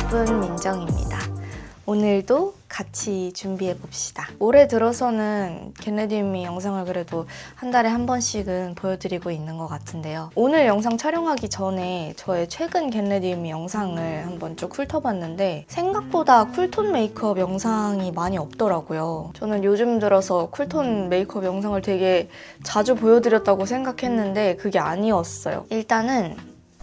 예쁜 민정입니다. 오늘도 같이 준비해 봅시다. 올해 들어서는 겟레디미 영상을 그래도 한 달에 한 번씩은 보여드리고 있는 것 같은데요. 오늘 영상 촬영하기 전에 저의 최근 겟레디미 영상을 한번 쭉 훑어봤는데 생각보다 쿨톤 메이크업 영상이 많이 없더라고요. 저는 요즘 들어서 쿨톤 메이크업 영상을 되게 자주 보여드렸다고 생각했는데 그게 아니었어요. 일단은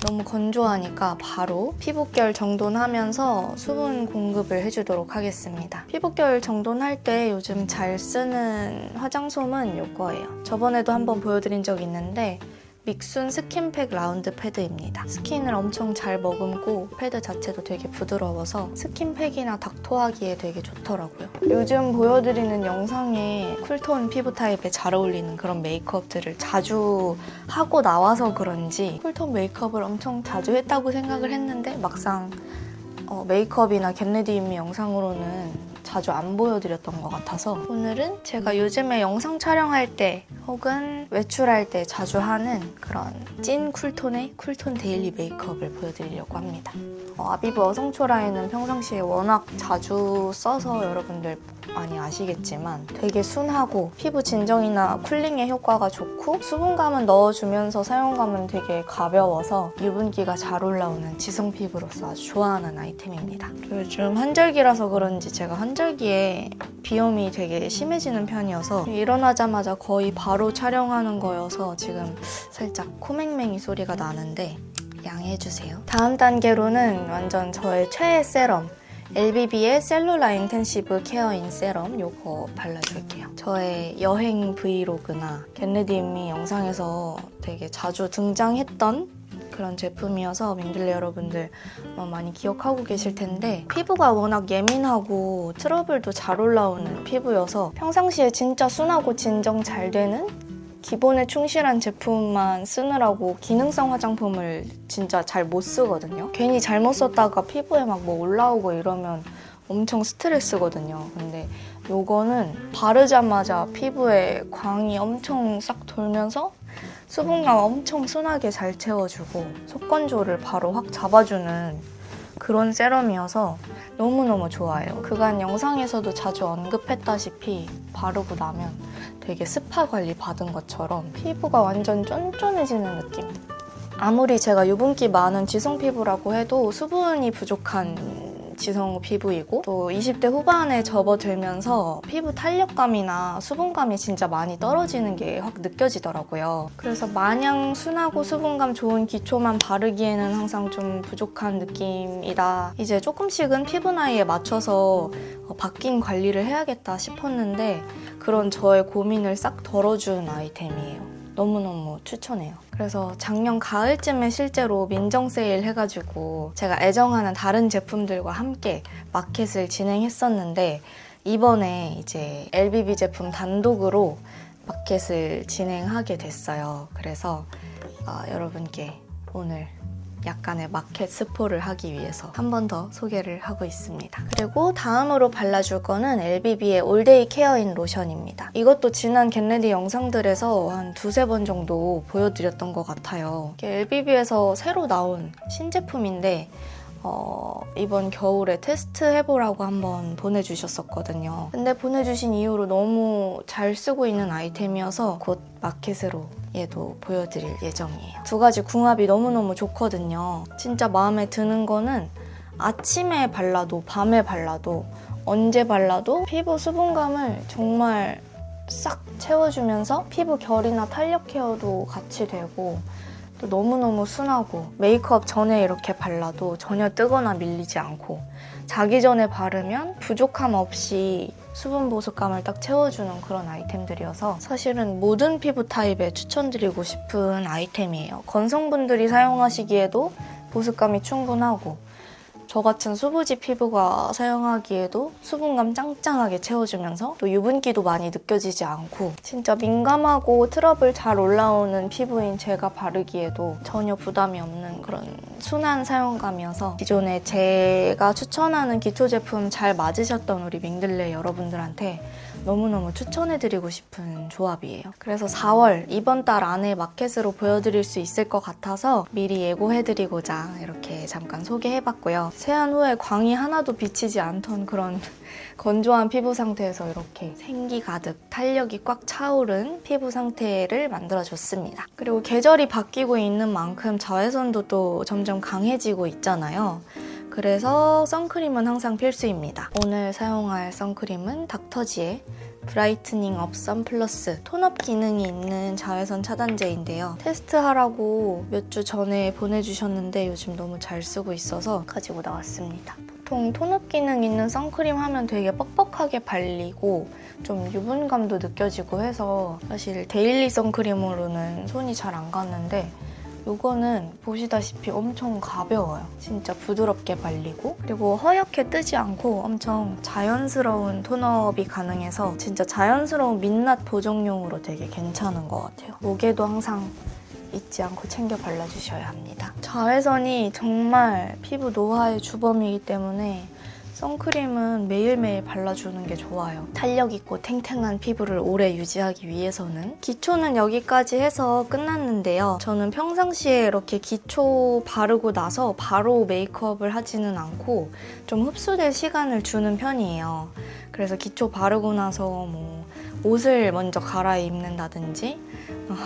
너무 건조하니까 바로 피부결 정돈하면서 수분 공급을 해주도록 하겠습니다. 피부결 정돈할 때 요즘 잘 쓰는 화장솜은 이거예요. 저번에도 한번 보여드린 적 있는데 믹순 스킨팩 라운드 패드입니다. 스킨을 엄청 잘 머금고 패드 자체도 되게 부드러워서 스킨팩이나 닥터하기에 되게 좋더라고요. 요즘 보여드리는 영상에 쿨톤 피부 타입에 잘 어울리는 그런 메이크업들을 자주 하고 나와서 그런지 쿨톤 메이크업을 엄청 자주 했다고 생각을 했는데 막상 메이크업이나 겟레디미 영상으로는 자주 안 보여드렸던 것 같아서 오늘은 제가 요즘에 영상 촬영할 때 혹은 외출할 때 자주 하는 그런 찐 쿨톤의 쿨톤 데일리 메이크업을 보여드리려고 합니다. 아비브 어성초라인은 평상시에 워낙 자주 써서 여러분들 많이 아시겠지만 되게 순하고 피부 진정이나 쿨링에 효과가 좋고 수분감은 넣어주면서 사용감은 되게 가벼워서 유분기가 잘 올라오는 지성 피부로서 아주 좋아하는 아이템입니다. 요즘 한절기라서 그런지 제가 한절기에 비염이 되게 심해지는 편이어서 일어나자마자 거의 바로 촬영하는 거여서 지금 살짝 코맹맹이 소리가 나는데 양해해주세요. 다음 단계로는 완전 저의 최애 세럼 LBB의 셀룰라 인텐시브 케어인 세럼 요거 발라줄게요. 저의 여행 브이로그나 겟레디미 영상에서 되게 자주 등장했던 그런 제품이어서 민들레 여러분들 많이 기억하고 계실 텐데 피부가 워낙 예민하고 트러블도 잘 올라오는 피부여서 평상시에 진짜 순하고 진정 잘 되는 기본에 충실한 제품만 쓰느라고 기능성 화장품을 진짜 잘 못 쓰거든요. 괜히 잘못 썼다가 피부에 막 뭐 올라오고 이러면 엄청 스트레스거든요. 근데 요거는 바르자마자 피부에 광이 엄청 싹 돌면서 수분감 엄청 순하게 잘 채워주고 속건조를 바로 확 잡아주는 그런 세럼이어서 너무너무 좋아요. 그간 영상에서도 자주 언급했다시피 바르고 나면 되게 스파 관리 받은 것처럼 피부가 완전 쫀쫀해지는 느낌? 아무리 제가 유분기 많은 지성 피부라고 해도 수분이 부족한 지성 피부이고 또 20대 후반에 접어들면서 피부 탄력감이나 수분감이 진짜 많이 떨어지는 게 확 느껴지더라고요. 그래서 마냥 순하고 수분감 좋은 기초만 바르기에는 항상 좀 부족한 느낌이다. 이제 조금씩은 피부 나이에 맞춰서 바뀐 관리를 해야겠다 싶었는데 그런 저의 고민을 싹 덜어준 아이템이에요. 너무너무 추천해요. 그래서 작년 가을쯤에 실제로 민정 세일 해가지고 제가 애정하는 다른 제품들과 함께 마켓을 진행했었는데 이번에 이제 LBB 제품 단독으로 마켓을 진행하게 됐어요. 그래서 여러분께 오늘 약간의 마켓 스포를 하기 위해서 한 번 더 소개를 하고 있습니다. 그리고 다음으로 발라줄 거는 LBB의 올데이 케어인 로션입니다. 이것도 지난 겟레디 영상들에서 한 두세 번 정도 보여드렸던 것 같아요. LBB에서 새로 나온 신제품인데 이번 겨울에 테스트해보라고 한번 보내주셨었거든요. 근데 보내주신 이후로 너무 잘 쓰고 있는 아이템이어서 곧 마켓으로 얘도 보여드릴 예정이에요. 두 가지 궁합이 너무너무 좋거든요. 진짜 마음에 드는 거는 아침에 발라도 밤에 발라도 언제 발라도 피부 수분감을 정말 싹 채워주면서 피부 결이나 탄력 케어도 같이 되고 또 너무너무 순하고 메이크업 전에 이렇게 발라도 전혀 뜨거나 밀리지 않고 자기 전에 바르면 부족함 없이 수분 보습감을 딱 채워주는 그런 아이템들이어서 사실은 모든 피부 타입에 추천드리고 싶은 아이템이에요. 건성분들이 사용하시기에도 보습감이 충분하고 저 같은 수부지 피부가 사용하기에도 수분감 짱짱하게 채워주면서 또 유분기도 많이 느껴지지 않고 진짜 민감하고 트러블 잘 올라오는 피부인 제가 바르기에도 전혀 부담이 없는 그런 순한 사용감이어서 기존에 제가 추천하는 기초 제품 잘 맞으셨던 우리 민들레 여러분들한테 너무너무 추천해드리고 싶은 조합이에요. 그래서 4월 이번 달 안에 마켓으로 보여드릴 수 있을 것 같아서 미리 예고해드리고자 이렇게 잠깐 소개해봤고요. 세안 후에 광이 하나도 비치지 않던 그런 건조한 피부 상태에서 이렇게 생기 가득 탄력이 꽉 차오른 피부 상태를 만들어줬습니다. 그리고 계절이 바뀌고 있는 만큼 자외선도 또 점점 강해지고 있잖아요. 그래서 선크림은 항상 필수입니다. 오늘 사용할 선크림은 닥터지의 브라이트닝 업 선 플러스 톤업 기능이 있는 자외선 차단제인데요. 테스트하라고 몇 주 전에 보내주셨는데 요즘 너무 잘 쓰고 있어서 가지고 나왔습니다. 보통 톤업 기능 있는 선크림 하면 되게 뻑뻑하게 발리고 좀 유분감도 느껴지고 해서 사실 데일리 선크림으로는 손이 잘 안 갔는데 이거는 보시다시피 엄청 가벼워요. 진짜 부드럽게 발리고 그리고 허옇게 뜨지 않고 엄청 자연스러운 톤업이 가능해서 진짜 자연스러운 민낯 보정용으로 되게 괜찮은 것 같아요. 목에도 항상 잊지 않고 챙겨 발라주셔야 합니다. 자외선이 정말 피부 노화의 주범이기 때문에 선크림은 매일매일 발라주는 게 좋아요. 탄력 있고 탱탱한 피부를 오래 유지하기 위해서는. 기초는 여기까지 해서 끝났는데요. 저는 평상시에 이렇게 기초 바르고 나서 바로 메이크업을 하지는 않고 좀 흡수될 시간을 주는 편이에요. 그래서 기초 바르고 나서 뭐 옷을 먼저 갈아입는다든지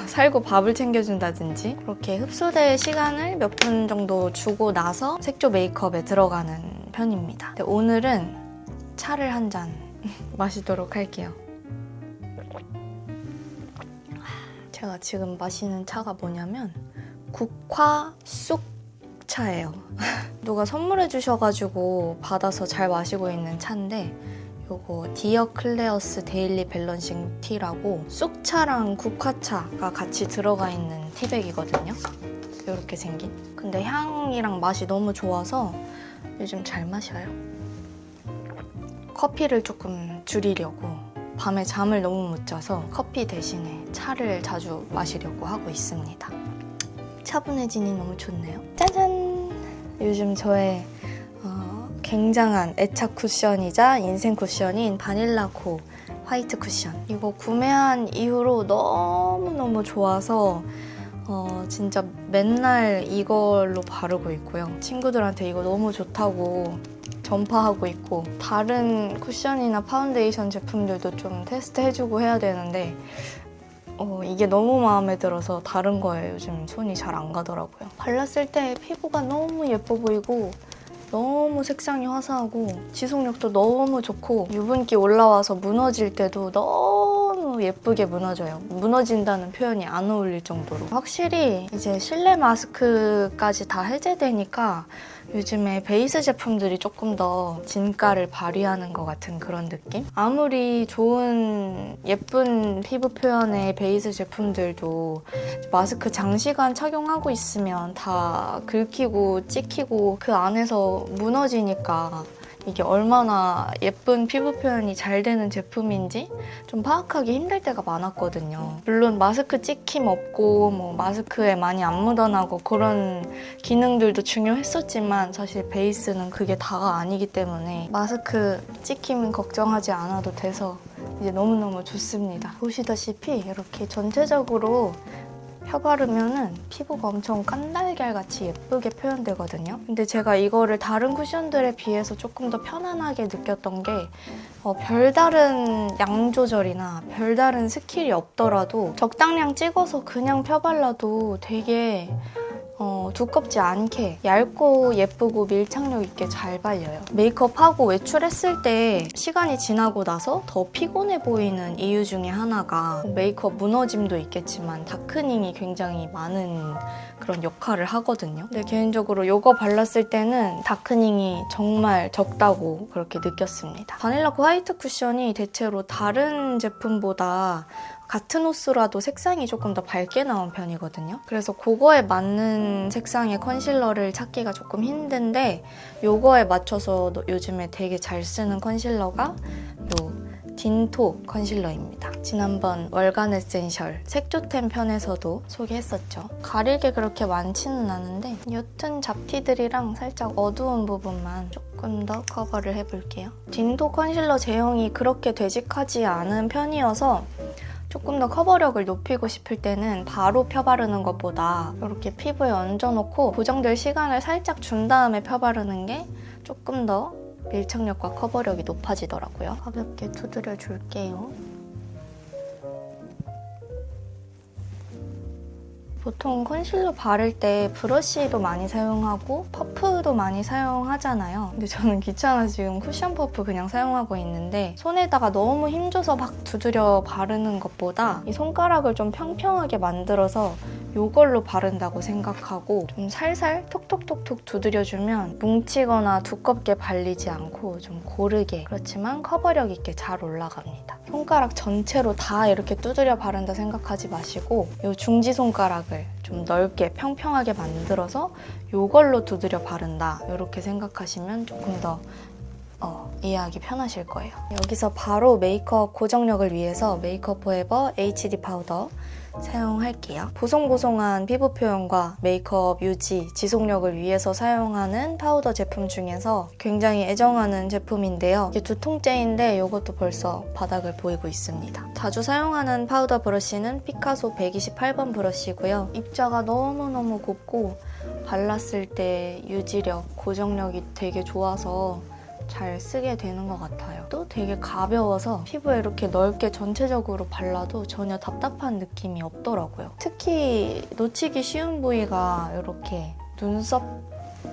살고 밥을 챙겨준다든지 그렇게 흡수될 시간을 몇 분 정도 주고 나서 색조 메이크업에 들어가는 편입니다. 근데 오늘은 차를 한 잔 마시도록 할게요. 제가 지금 마시는 차가 뭐냐면 국화 쑥차예요. 누가 선물해 주셔가지고 받아서 잘 마시고 있는 차인데 요거 디어 클레어스 데일리 밸런싱 티라고 쑥차랑 국화차가 같이 들어가 있는 티백이거든요. 이렇게 생긴. 근데 향이랑 맛이 너무 좋아서 요즘 잘 마셔요. 커피를 조금 줄이려고 밤에 잠을 너무 못 자서 커피 대신에 차를 자주 마시려고 하고 있습니다. 차분해지니 너무 좋네요. 짜잔! 요즘 저의 굉장한 애착 쿠션이자 인생 쿠션인 바닐라코 화이트 쿠션. 이거 구매한 이후로 너무너무 좋아서 진짜 맨날 이걸로 바르고 있고요. 친구들한테 이거 너무 좋다고 전파하고 있고 다른 쿠션이나 파운데이션 제품들도 좀 테스트해주고 해야 되는데 이게 너무 마음에 들어서 다른 거에 요즘 손이 잘 안 가더라고요. 발랐을 때 피부가 너무 예뻐 보이고 너무 색상이 화사하고 지속력도 너무 좋고 유분기 올라와서 무너질 때도 너무 예쁘게 무너져요. 무너진다는 표현이 안 어울릴 정도로. 확실히 이제 실내 마스크까지 다 해제되니까 요즘에 베이스 제품들이 조금 더 진가를 발휘하는 것 같은 그런 느낌? 아무리 좋은 예쁜 피부 표현의 베이스 제품들도 마스크 장시간 착용하고 있으면 다 긁히고 찍히고 그 안에서 무너지니까 이게 얼마나 예쁜 피부 표현이 잘 되는 제품인지 좀 파악하기 힘들 때가 많았거든요. 물론 마스크 찍힘 없고 뭐 마스크에 많이 안 묻어나고 그런 기능들도 중요했었지만 사실 베이스는 그게 다가 아니기 때문에 마스크 찍힘은 걱정하지 않아도 돼서 이제 너무너무 좋습니다. 보시다시피 이렇게 전체적으로 펴바르면은 피부가 엄청 깐달걀같이 예쁘게 표현되거든요. 근데 제가 이거를 다른 쿠션들에 비해서 조금 더 편안하게 느꼈던 게 별다른 양 조절이나 별다른 스킬이 없더라도 적당량 찍어서 그냥 펴발라도 되게 두껍지 않게 얇고 예쁘고 밀착력 있게 잘 발려요. 메이크업하고 외출했을 때 시간이 지나고 나서 더 피곤해 보이는 이유 중에 하나가 메이크업 무너짐도 있겠지만 다크닝이 굉장히 많은 그런 역할을 하거든요. 근데 개인적으로 이거 발랐을 때는 다크닝이 정말 적다고 그렇게 느꼈습니다. 바닐라코 화이트 쿠션이 대체로 다른 제품보다 같은 호수라도 색상이 조금 더 밝게 나온 편이거든요. 그래서 그거에 맞는 색상의 컨실러를 찾기가 조금 힘든데 이거에 맞춰서 요즘에 되게 잘 쓰는 컨실러가 요 딘토 컨실러입니다. 지난번 월간 에센셜 색조템 편에서도 소개했었죠. 가릴 게 그렇게 많지는 않은데 옅은 잡티들이랑 살짝 어두운 부분만 조금 더 커버를 해볼게요. 딘토 컨실러 제형이 그렇게 되직하지 않은 편이어서 조금 더 커버력을 높이고 싶을 때는 바로 펴바르는 것보다 이렇게 피부에 얹어놓고 고정될 시간을 살짝 준 다음에 펴바르는 게 조금 더 밀착력과 커버력이 높아지더라고요. 가볍게 두드려 줄게요. 보통 컨실러 바를 때 브러쉬도 많이 사용하고 퍼프도 많이 사용하잖아요. 근데 저는 귀찮아서 지금 쿠션 퍼프 그냥 사용하고 있는데 손에다가 너무 힘줘서 막 두드려 바르는 것보다 이 손가락을 좀 평평하게 만들어서 이걸로 바른다고 생각하고 좀 살살 톡톡톡톡 두드려주면 뭉치거나 두껍게 발리지 않고 좀 고르게 그렇지만 커버력 있게 잘 올라갑니다. 손가락 전체로 다 이렇게 두드려 바른다 생각하지 마시고 이 중지 손가락을 좀 넓게 평평하게 만들어서 이걸로 두드려 바른다 이렇게 생각하시면 조금 더 이해하기 편하실 거예요. 여기서 바로 메이크업 고정력을 위해서 메이크업 포에버 HD 파우더 사용할게요. 보송보송한 피부 표현과 메이크업 유지, 지속력을 위해서 사용하는 파우더 제품 중에서 굉장히 애정하는 제품인데요. 이게 2통째인데 이것도 벌써 바닥을 보이고 있습니다. 자주 사용하는 파우더 브러쉬는 피카소 128번 브러쉬고요. 입자가 너무너무 곱고 발랐을 때 유지력, 고정력이 되게 좋아서 잘 쓰게 되는 것 같아요. 또 되게 가벼워서 피부에 이렇게 넓게 전체적으로 발라도 전혀 답답한 느낌이 없더라고요. 특히 놓치기 쉬운 부위가 이렇게 눈썹,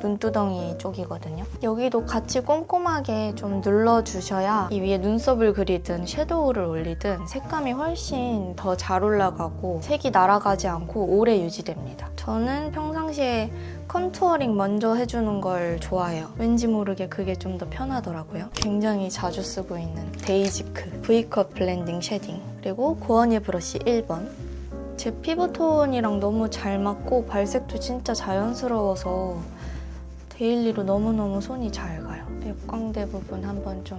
눈두덩이 쪽이거든요. 여기도 같이 꼼꼼하게 좀 눌러주셔야 이 위에 눈썹을 그리든 섀도우를 올리든 색감이 훨씬 더 잘 올라가고 색이 날아가지 않고 오래 유지됩니다. 저는 평상시에 컨투어링 먼저 해주는 걸 좋아해요. 왠지 모르게 그게 좀 더 편하더라고요. 굉장히 자주 쓰고 있는 데이지크 V컷 블렌딩 쉐딩 그리고 고어니 브러쉬 1번 제 피부톤이랑 너무 잘 맞고 발색도 진짜 자연스러워서 데일리로 너무너무 손이 잘 가요. 역광대 부분 한번 좀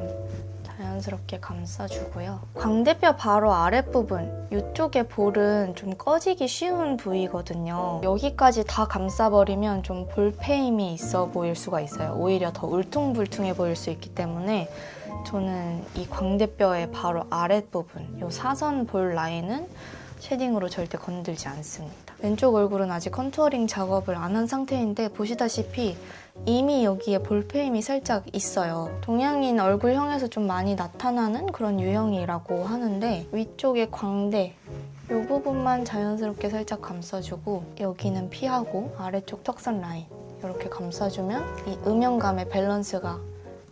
자연스럽게 감싸주고요. 광대뼈 바로 아랫부분, 이쪽의 볼은 좀 꺼지기 쉬운 부위거든요. 여기까지 다 감싸버리면 좀 볼페임이 있어 보일 수가 있어요. 오히려 더 울퉁불퉁해 보일 수 있기 때문에 저는 이 광대뼈의 바로 아랫부분, 이 사선 볼 라인은 쉐딩으로 절대 건들지 않습니다. 왼쪽 얼굴은 아직 컨투어링 작업을 안 한 상태인데 보시다시피 이미 여기에 볼페임이 살짝 있어요. 동양인 얼굴형에서 좀 많이 나타나는 그런 유형이라고 하는데 위쪽에 광대 이 부분만 자연스럽게 살짝 감싸주고 여기는 피하고 아래쪽 턱선 라인 이렇게 감싸주면 이 음영감의 밸런스가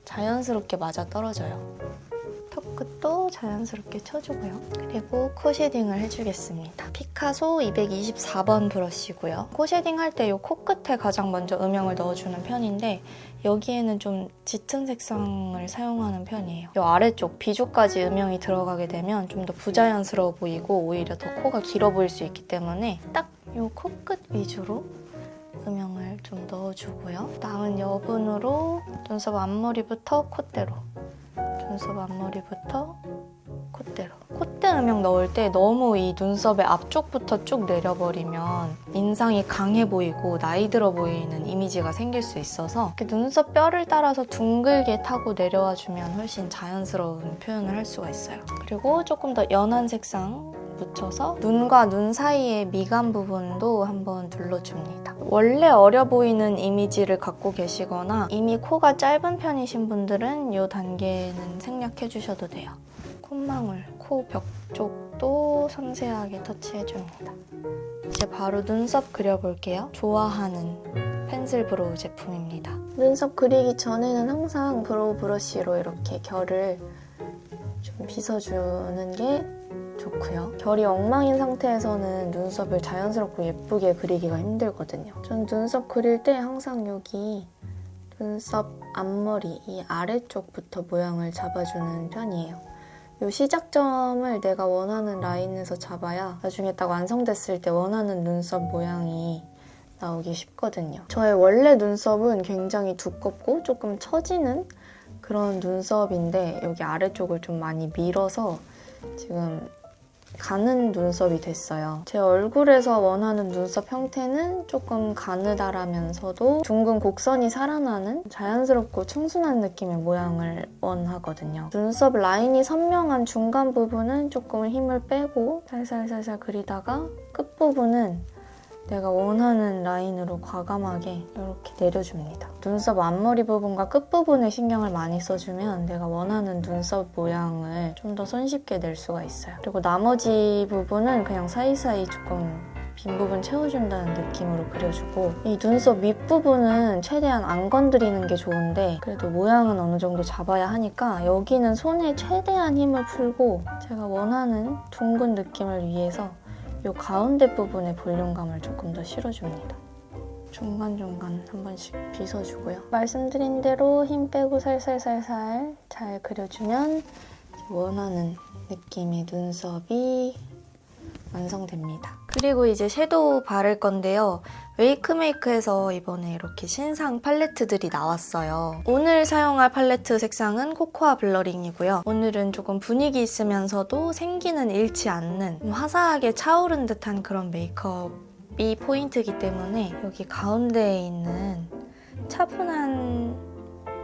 자연스럽게 맞아떨어져요. 턱 끝도 자연스럽게 쳐주고요. 그리고 코 쉐딩을 해주겠습니다. 피카소 224번 브러쉬고요. 코 쉐딩 할 때 이 코끝에 가장 먼저 음영을 넣어주는 편인데 여기에는 좀 짙은 색상을 사용하는 편이에요. 이 아래쪽 비주까지 음영이 들어가게 되면 좀 더 부자연스러워 보이고 오히려 더 코가 길어 보일 수 있기 때문에 딱 이 코끝 위주로 음영을 좀 넣어주고요. 남은 여분으로 눈썹 앞머리부터 콧대로 눈썹 앞머리부터 콧대로 콧대 음영 넣을 때 너무 이 눈썹의 앞쪽부터 쭉 내려버리면 인상이 강해 보이고 나이 들어 보이는 이미지가 생길 수 있어서 이렇게 눈썹 뼈를 따라서 둥글게 타고 내려와주면 훨씬 자연스러운 표현을 할 수가 있어요. 그리고 조금 더 연한 색상 묻혀서 눈과 눈 사이의 미간 부분도 한번 눌러줍니다. 원래 어려 보이는 이미지를 갖고 계시거나 이미 코가 짧은 편이신 분들은 이 단계는 생략해 주셔도 돼요. 콧망울, 코 벽 쪽도 섬세하게 터치해줍니다. 이제 바로 눈썹 그려볼게요. 좋아하는 펜슬 브로우 제품입니다. 눈썹 그리기 전에는 항상 브로우 브러쉬로 이렇게 결을 좀 빗어주는 게 좋고요. 결이 엉망인 상태에서는 눈썹을 자연스럽고 예쁘게 그리기가 힘들거든요. 전 눈썹 그릴 때 항상 여기 눈썹 앞머리 이 아래쪽부터 모양을 잡아주는 편이에요. 이 시작점을 내가 원하는 라인에서 잡아야 나중에 딱 완성됐을 때 원하는 눈썹 모양이 나오기 쉽거든요. 저의 원래 눈썹은 굉장히 두껍고 조금 처지는 그런 눈썹인데 여기 아래쪽을 좀 많이 밀어서 지금 가는 눈썹이 됐어요. 제 얼굴에서 원하는 눈썹 형태는 조금 가느다라면서도 둥근 곡선이 살아나는 자연스럽고 청순한 느낌의 모양을 원하거든요. 눈썹 라인이 선명한 중간 부분은 조금 힘을 빼고 살살살살 그리다가 끝부분은 내가 원하는 라인으로 과감하게 이렇게 내려줍니다. 눈썹 앞머리 부분과 끝부분에 신경을 많이 써주면 내가 원하는 눈썹 모양을 좀 더 손쉽게 낼 수가 있어요. 그리고 나머지 부분은 그냥 사이사이 조금 빈 부분 채워준다는 느낌으로 그려주고 이 눈썹 윗부분은 최대한 안 건드리는 게 좋은데 그래도 모양은 어느 정도 잡아야 하니까 여기는 손에 최대한 힘을 풀고 제가 원하는 둥근 느낌을 위해서 이 가운데 부분에 볼륨감을 조금 더 실어줍니다. 중간중간 한 번씩 빗어주고요. 말씀드린 대로 힘 빼고 살살살살 잘 그려주면 원하는 느낌의 눈썹이 완성됩니다. 그리고 이제 섀도우 바를 건데요. 웨이크메이크에서 이번에 이렇게 신상 팔레트들이 나왔어요. 오늘 사용할 팔레트 색상은 코코아 블러링이고요. 오늘은 조금 분위기 있으면서도 생기는 잃지 않는 화사하게 차오른 듯한 그런 메이크업이 포인트이기 때문에 여기 가운데에 있는 차분한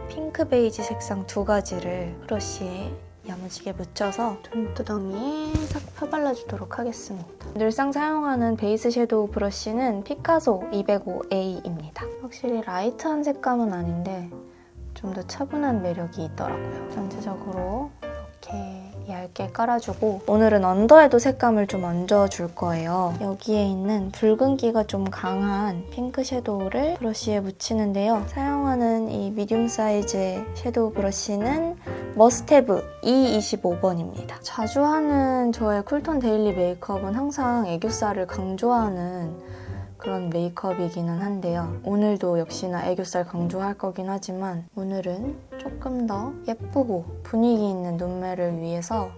핑크 베이지 색상 2가지를 브러쉬에 야무지게 묻혀서 눈두덩이에 싹 펴발라주도록 하겠습니다. 늘상 사용하는 베이스 섀도우 브러쉬는 피카소 205A입니다. 확실히 라이트한 색감은 아닌데 좀 더 차분한 매력이 있더라고요. 전체적으로 이렇게 얇게 깔아주고 오늘은 언더에도 색감을 좀 얹어줄 거예요. 여기에 있는 붉은기가 좀 강한 핑크 섀도우를 브러쉬에 묻히는데요. 사용하는 이 미디움 사이즈의 섀도우 브러쉬는 머스테브 E25번입니다. 자주 하는 저의 쿨톤 데일리 메이크업은 항상 애교살을 강조하는 그런 메이크업이기는 한데요. 오늘도 역시나 애교살 강조할 거긴 하지만 오늘은 조금 더 예쁘고 분위기 있는 눈매를 위해서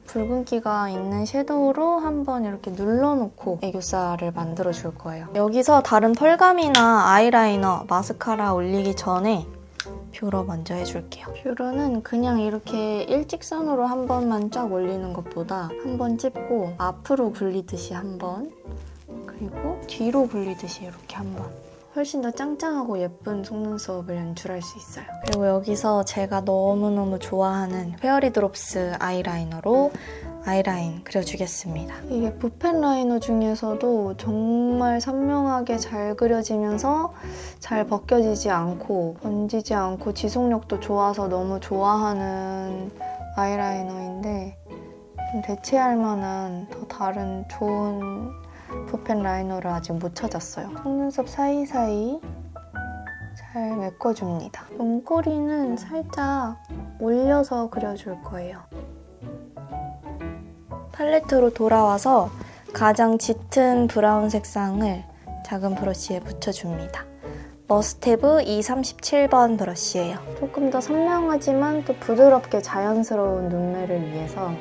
붉은기가 있는 섀도우로 한번 이렇게 눌러놓고 애교살을 만들어줄 거예요. 여기서 다른 펄감이나 아이라이너, 마스카라 올리기 전에 뷰러 먼저 해줄게요. 뷰러는 그냥 이렇게 일직선으로 한 번만 쫙 올리는 것보다 한 번 찝고 앞으로 굴리듯이 한 번, 그리고 뒤로 굴리듯이 이렇게 한 번. 훨씬 더 짱짱하고 예쁜 속눈썹을 연출할 수 있어요. 그리고 여기서 제가 너무너무 좋아하는 페어리 드롭스 아이라이너로 아이라인 그려주겠습니다. 이게 붓펜 라이너 중에서도 정말 선명하게 잘 그려지면서 잘 벗겨지지 않고 번지지 않고 지속력도 좋아서 너무 좋아하는 아이라이너인데 좀 대체할 만한 더 다른 좋은 붓펜 라이너를 아직 못 찾았어요. 속눈썹 사이사이 잘 메꿔줍니다. 눈꼬리는 살짝 올려서 그려줄 거예요. 팔레트로 돌아와서 가장 짙은 브라운 색상을 작은 브러쉬에 묻혀줍니다. 머스테브 E37번 브러쉬예요. 조금 더 선명하지만 또 부드럽게 자연스러운 눈매를 위해서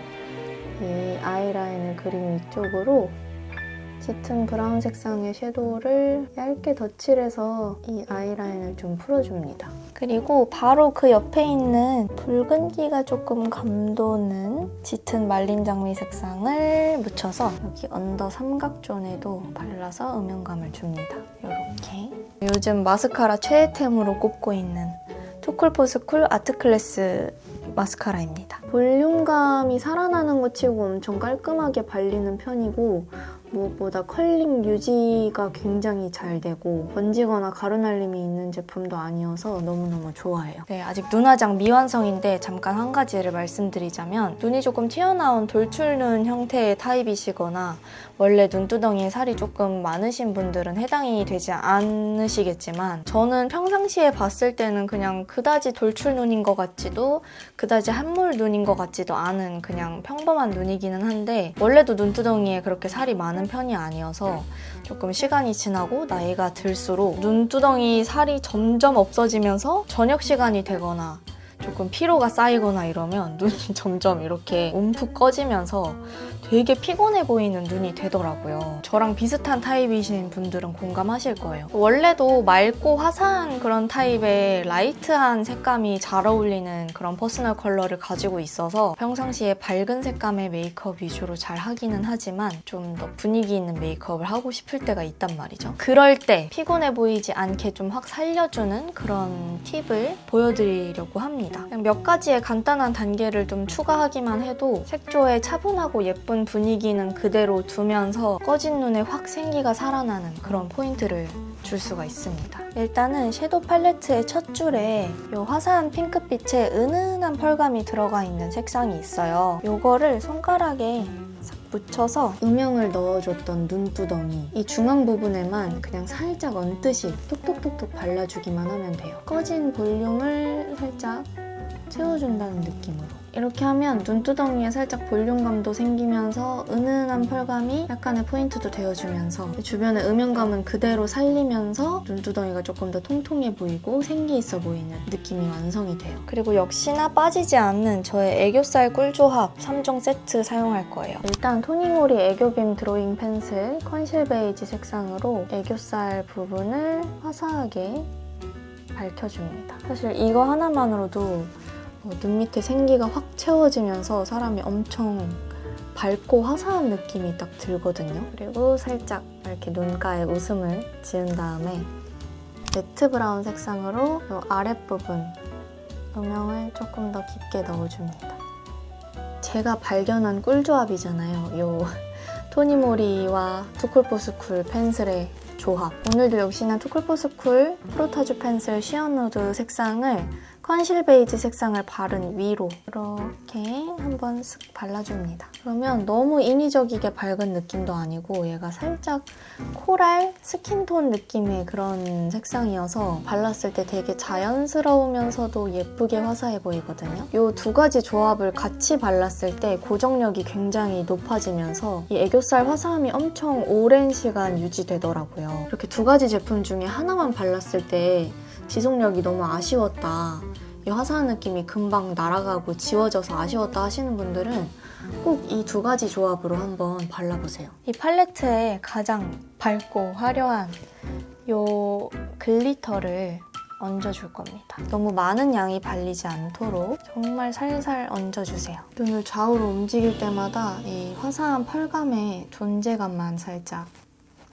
이 아이라인을 그린 위쪽으로 짙은 브라운 색상의 섀도우를 얇게 덧칠해서 이 아이라인을 좀 풀어줍니다. 그리고 바로 그 옆에 있는 붉은기가 조금 감도는 짙은 말린 장미 색상을 묻혀서 여기 언더 삼각존에도 발라서 음영감을 줍니다. 이렇게. 요즘 마스카라 최애템으로 꼽고 있는 투쿨포스쿨 아트클래스 마스카라입니다. 볼륨감이 살아나는 것 치고 엄청 깔끔하게 발리는 편이고 무엇보다 컬링 유지가 굉장히 잘 되고 번지거나 가루날림이 있는 제품도 아니어서 너무너무 좋아해요. 네, 아직 눈화장 미완성인데 잠깐 한 가지를 말씀드리자면 눈이 조금 튀어나온 돌출눈 형태의 타입이시거나 원래 눈두덩이에 살이 조금 많으신 분들은 해당이 되지 않으시겠지만 저는 평상시에 봤을 때는 그냥 그다지 돌출눈인 것 같지도 그다지 한물 눈인 것 같지도 않은 그냥 평범한 눈이기는 한데 원래도 눈두덩이에 그렇게 살이 많은 편이 아니어서 조금 시간이 지나고 나이가 들수록 눈두덩이 살이 점점 없어지면서 저녁 시간이 되거나 조금 피로가 쌓이거나 이러면 눈이 점점 이렇게 움푹 꺼지면서 되게 피곤해 보이는 눈이 되더라고요. 저랑 비슷한 타입이신 분들은 공감하실 거예요. 원래도 맑고 화사한 그런 타입의 라이트한 색감이 잘 어울리는 그런 퍼스널 컬러를 가지고 있어서 평상시에 밝은 색감의 메이크업 위주로 잘 하기는 하지만 좀 더 분위기 있는 메이크업을 하고 싶을 때가 있단 말이죠. 그럴 때 피곤해 보이지 않게 좀 확 살려주는 그런 팁을 보여드리려고 합니다. 그냥 몇 가지의 간단한 단계를 좀 추가하기만 해도 색조의 차분하고 예쁜 분위기는 그대로 두면서 꺼진 눈에 확 생기가 살아나는 그런 포인트를 줄 수가 있습니다. 일단은 섀도우 팔레트의 첫 줄에 이 화사한 핑크빛에 은은한 펄감이 들어가 있는 색상이 있어요. 이거를 손가락에 싹 묻혀서 음영을 넣어줬던 눈두덩이 이 중앙 부분에만 그냥 살짝 얹듯이 톡톡톡톡 발라주기만 하면 돼요. 꺼진 볼륨을 살짝 채워준다는 느낌으로. 이렇게 하면 눈두덩이에 살짝 볼륨감도 생기면서 은은한 펄감이 약간의 포인트도 되어주면서 주변의 음영감은 그대로 살리면서 눈두덩이가 조금 더 통통해 보이고 생기 있어 보이는 느낌이 완성이 돼요. 그리고 역시나 빠지지 않는 저의 애교살 꿀조합 3종 세트 사용할 거예요. 일단 토니모리 애교빔 드로잉 펜슬 컨실 베이지 색상으로 애교살 부분을 화사하게 밝혀줍니다. 사실 이거 하나만으로도 눈 밑에 생기가 확 채워지면서 사람이 엄청 밝고 화사한 느낌이 딱 들거든요. 그리고 살짝 이렇게 눈가에 웃음을 지은 다음에 매트 브라운 색상으로 이 아랫부분 음영을 조금 더 깊게 넣어줍니다. 제가 발견한 꿀조합이잖아요. 이 토니모리와 투쿨포스쿨 펜슬의 조합. 오늘도 역시나 투쿨포스쿨 프로타주 펜슬 시어누드 색상을 컨실 베이지 색상을 바른 위로 이렇게 한번 쓱 발라줍니다. 그러면 너무 인위적이게 밝은 느낌도 아니고 얘가 살짝 코랄 스킨톤 느낌의 그런 색상이어서 발랐을 때 되게 자연스러우면서도 예쁘게 화사해 보이거든요. 이 두 가지 조합을 같이 발랐을 때 고정력이 굉장히 높아지면서 이 애교살 화사함이 엄청 오랜 시간 유지되더라고요. 이렇게 두 가지 제품 중에 하나만 발랐을 때 지속력이 너무 아쉬웠다. 이 화사한 느낌이 금방 날아가고 지워져서 아쉬웠다 하시는 분들은 꼭 이 두 가지 조합으로 한번 발라보세요. 이 팔레트에 가장 밝고 화려한 이 글리터를 얹어줄 겁니다. 너무 많은 양이 발리지 않도록 정말 살살 얹어주세요. 눈을 좌우로 움직일 때마다 이 화사한 펄감의 존재감만 살짝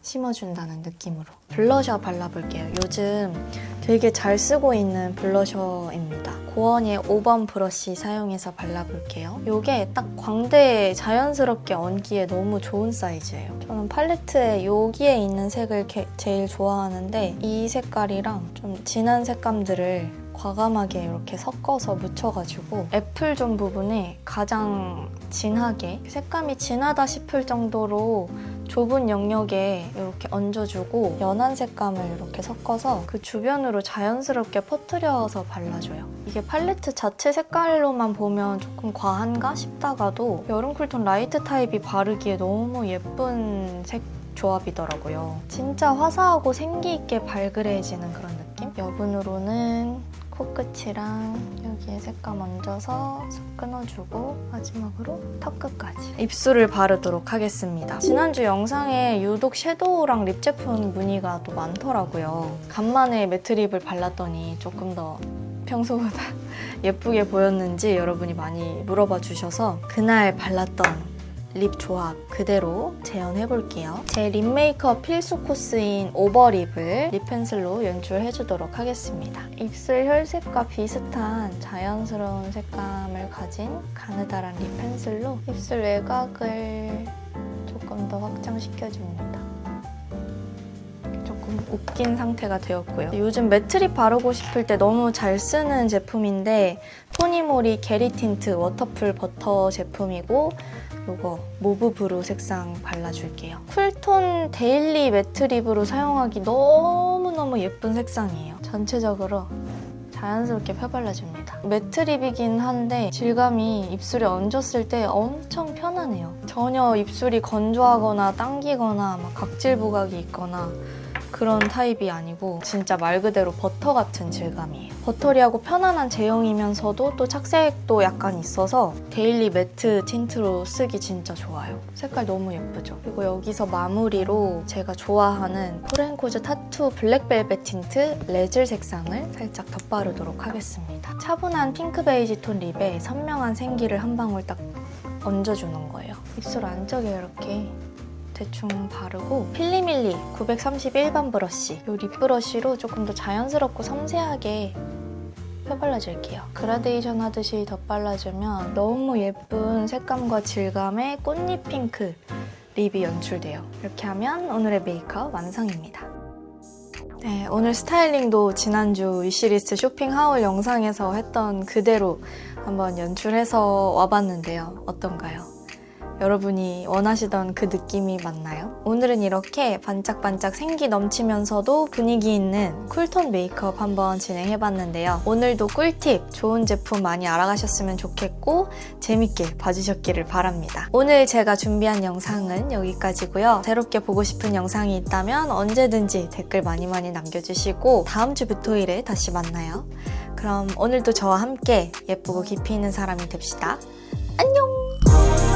심어준다는 느낌으로 블러셔 발라볼게요. 요즘 되게 잘 쓰고 있는 블러셔입니다. 고원의 5번 브러쉬 사용해서 발라볼게요. 이게 딱 광대에 자연스럽게 얹기에 너무 좋은 사이즈예요. 저는 팔레트에 여기에 있는 색을 제일 좋아하는데 이 색깔이랑 좀 진한 색감들을 과감하게 이렇게 섞어서 묻혀가지고 애플존 부분에 가장 진하게 색감이 진하다 싶을 정도로 좁은 영역에 이렇게 얹어주고 연한 색감을 이렇게 섞어서 그 주변으로 자연스럽게 퍼뜨려서 발라줘요. 이게 팔레트 자체 색깔로만 보면 조금 과한가 싶다가도 여름 쿨톤 라이트 타입이 바르기에 너무 예쁜 색 조합이더라고요. 진짜 화사하고 생기 있게 발그레해지는 그런 느낌? 여분으로는 코끝이랑 여기에 색감 얹어서 쏙 끊어주고 마지막으로 턱끝까지 입술을 바르도록 하겠습니다. 지난주 영상에 유독 섀도우랑 립 제품 문의가 또 많더라고요. 간만에 매트립을 발랐더니 조금 더 평소보다 예쁘게 보였는지 여러분이 많이 물어봐 주셔서 그날 발랐던 립 조합 그대로 재현해볼게요. 제 립 메이크업 필수 코스인 오버립을 립 펜슬로 연출해주도록 하겠습니다. 입술 혈색과 비슷한 자연스러운 색감을 가진 가느다란 립 펜슬로 입술 외곽을 조금 더 확장시켜줍니다. 조금 웃긴 상태가 되었고요. 요즘 매트립 바르고 싶을 때 너무 잘 쓰는 제품인데 토니모리 게리 틴트 워터풀 버터 제품이고 이거 모브 브루 색상 발라줄게요. 쿨톤 데일리 매트립으로 사용하기 너무너무 예쁜 색상이에요. 전체적으로 자연스럽게 펴발라줍니다. 매트립이긴 한데 질감이 입술에 얹었을 때 엄청 편안해요. 전혀 입술이 건조하거나 당기거나 막 각질 부각이 있거나 그런 타입이 아니고 진짜 말 그대로 버터 같은 질감이에요. 버터리하고 편안한 제형이면서도 또 착색도 약간 있어서 데일리 매트 틴트로 쓰기 진짜 좋아요. 색깔 너무 예쁘죠? 그리고 여기서 마무리로 제가 좋아하는 포렌코즈 타투 블랙벨벳 틴트 레즐 색상을 살짝 덧바르도록 하겠습니다. 차분한 핑크 베이지 톤 립에 선명한 생기를 한 방울 딱 얹어주는 거예요. 입술 안쪽에 이렇게 대충 바르고 필리밀리 931번 브러쉬, 이 립 브러쉬로 조금 더 자연스럽고 섬세하게 펴발라줄게요. 그라데이션 하듯이 덧발라주면 너무 예쁜 색감과 질감의 꽃잎 핑크 립이 연출돼요. 이렇게 하면 오늘의 메이크업 완성입니다. 네, 오늘 스타일링도 지난주 위시리스트 쇼핑 하울 영상에서 했던 그대로 한번 연출해서 와봤는데요. 어떤가요? 여러분이 원하시던 그 느낌이 맞나요? 오늘은 이렇게 반짝반짝 생기 넘치면서도 분위기 있는 쿨톤 메이크업 한번 진행해봤는데요. 오늘도 꿀팁, 좋은 제품 많이 알아가셨으면 좋겠고 재밌게 봐주셨기를 바랍니다. 오늘 제가 준비한 영상은 여기까지고요. 새롭게 보고 싶은 영상이 있다면 언제든지 댓글 많이 남겨주시고 다음 주 목요일에 다시 만나요. 그럼 오늘도 저와 함께 예쁘고 깊이 있는 사람이 됩시다. 안녕!